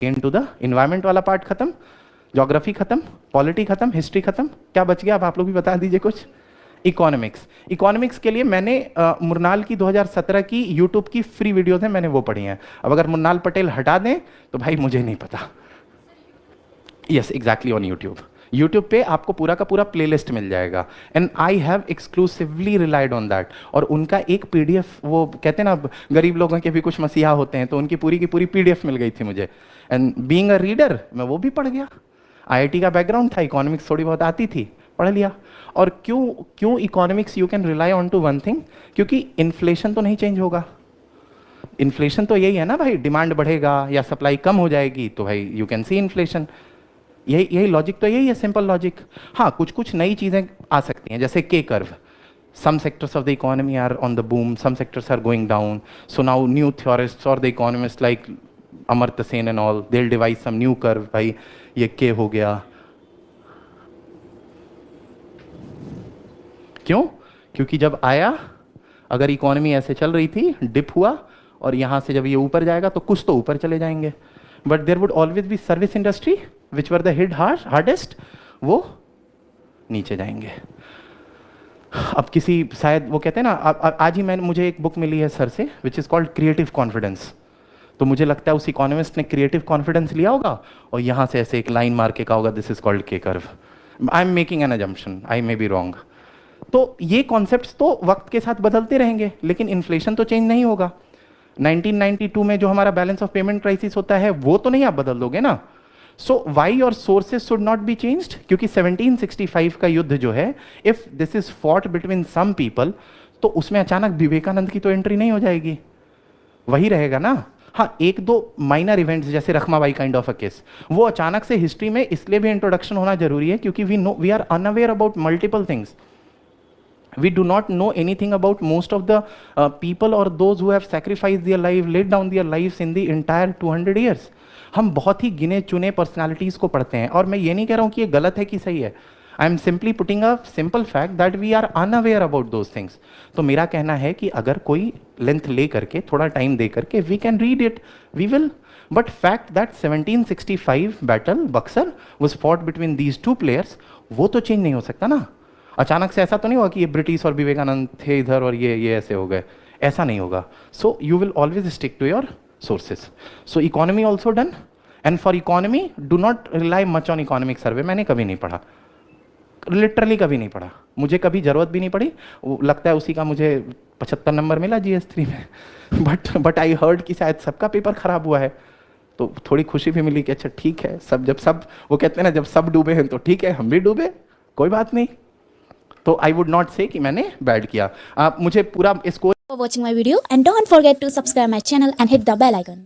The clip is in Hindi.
इनटू द एनवायरनमेंट वाला पार्ट खत्म, ज्योग्राफी खत्म, पॉलिटी खत्म, हिस्ट्री खत्म, क्या बच गया अब आप लोग भी बता दीजिए कुछ। इकोनॉमिक्स। इकोनॉमिक्स के लिए मैंने मुरनाल की 2017 की यूट्यूब की फ्री वीडियोस हैं, मैंने वो पढ़ी हैं। अब अगर मुरनाल पटेल हटा दें तो भाई मुझे नहीं पता। Yes exactly, on YouTube. YouTube पे आपको पूरा का पूरा प्लेलिस्ट मिल जाएगा and I have exclusively relied on that. और उनका एक पीडीएफ, वो कहते हैं ना गरीब लोगों के भी कुछ मसीहा होते हैं, तो उनकी पूरी की पूरी पीडीएफ मिल गई थी मुझे एंड बीइंग अ रीडर मैं वो भी पढ़ गया। आईआईटी का बैकग्राउंड था, इकोनॉमिक्स थोड़ी बहुत आती थी, पढ़ लिया। और क्यों economics you can rely on to one thing, क्योंकि इन्फ्लेशन तो नहीं चेंज होगा। इन्फ्लेशन तो यही है ना भाई, डिमांड बढ़ेगा या सप्लाई कम हो जाएगी तो भाई यू कैन सी इन्फ्लेशन। यही लॉजिक तो यही है, सिंपल लॉजिक। हाँ कुछ कुछ नई चीज़ें आ सकती हैं, जैसे के curve. some sectors of the economy are on the boom, some sectors are going down. So now new theorists or the economists like Amartya Sen and all, they'll devise some new curve. भाई ये के हो गया, क्यों? क्योंकि जब आया, अगर इकोनॉमी ऐसे चल रही थी, डिप हुआ और यहाँ से जब ये ऊपर जाएगा तो कुछ तो ऊपर चले जाएंगे, but there would always be service industry which were the hit hardest, वो नीचे जाएंगे। अब किसी शायद वो कहते हैं ना, आज ही मुझे एक बुक मिली है सर से which is called creative confidence. तो मुझे लगता है उस इकोनॉमिस्ट ने क्रिएटिव कॉन्फिडेंस लिया होगा और यहाँ से ऐसे एक लाइन मार के कहा होगा दिस इज कॉल्ड के curve. I am making an assumption, I may be wrong. तो ये कॉन्सेप्ट्स तो वक्त के साथ बदलते रहेंगे, लेकिन इन्फ्लेशन तो चेंज नहीं होगा। 1992 में जो हमारा बैलेंस ऑफ पेमेंट क्राइसिस होता है वो तो नहीं आप बदल दोगे ना। So why your sources should not be changed, क्योंकि 1765 का युद्ध जो है, if this is fought between some people, तो उसमें अचानक विवेकानंद की तो एंट्री नहीं हो जाएगी, वही रहेगा ना। हाँ एक दो माइनर इवेंट्स जैसे Rakhmabai kind of a case, वो अचानक से हिस्ट्री में इसलिए भी इंट्रोडक्शन होना जरूरी है क्योंकि we are unaware about multiple things. We do not know anything about most of the people or those who have sacrificed their life, laid down their lives in the entire 200 years. हम बहुत ही गिने चुने पर्सनालिटीज़ को पढ़ते हैं, और मैं ये नहीं कह रहा हूँ कि ये गलत है कि सही है। I am simply putting a simple fact that we are unaware about those things. तो मेरा कहना है कि अगर कोई लेंथ ले करके, थोड़ा टाइम दे करके, we can read it, we will. But fact that 1765 battle Buxar was fought between these two players, वो तो चेंज नहीं हो सकता ना। अचानक से ऐसा तो नहीं होगा कि ये ब्रिटिश और विवेकानंद थे इधर और ये ऐसे हो गए, ऐसा नहीं होगा। So you will always stick to your sources. So economy also done, and for economy do not rely much on economic survey. मैंने कभी नहीं पढ़ा, लिटरली कभी नहीं पढ़ा, मुझे कभी जरूरत भी नहीं पड़ी। लगता है उसी का मुझे 75 नंबर मिला GS3 में। बट आई हर्ड कि शायद सबका पेपर खराब हुआ है, तो थोड़ी खुशी भी मिली कि अच्छा ठीक है, जब वो कहते हैं ना, जब सब डूबे हैं तो ठीक है हम भी डूबे, कोई बात नहीं। तो आई वुड नॉट से कि मैंने बैड किया। मुझे पूरा score. For watching my video and don't forget to subscribe my channel and hit the bell icon.